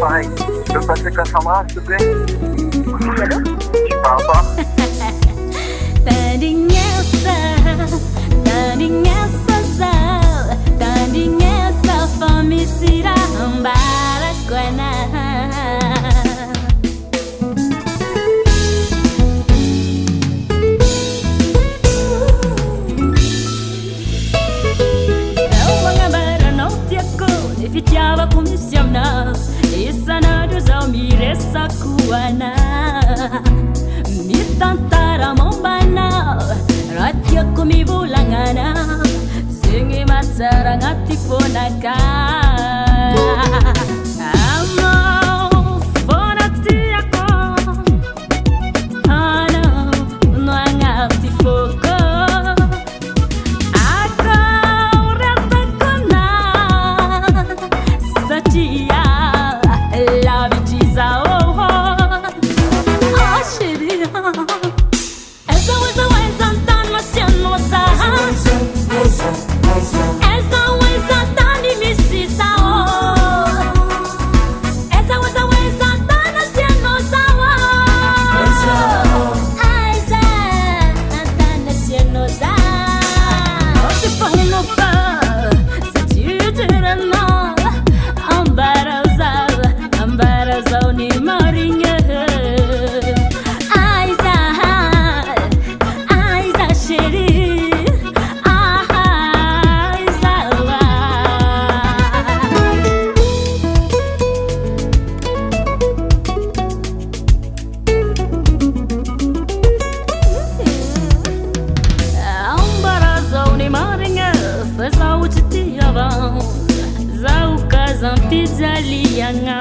pareil. Tu peux me passer Cassandra, s'il te plaît? Allô? Tu parles pas? Tandingnya sazal, tandingnya safami sirah balas kuana. Fitiava commissiona e sanado za miressa kuana mi tantara mombana ratia kumi bulangana singi matsara ngati ponaka amo fonatiako ana no ngati foko la bêtise oh oh chérie essa tan masiano sa essa tan misisa oh essa tan masiano sa essa tan masiano sa oh te pongo pa se tu dirano Zoni marinha Aiza sheri Aiza Ambara zoni marinha Faz a uti ava Zau kazan pizza lianga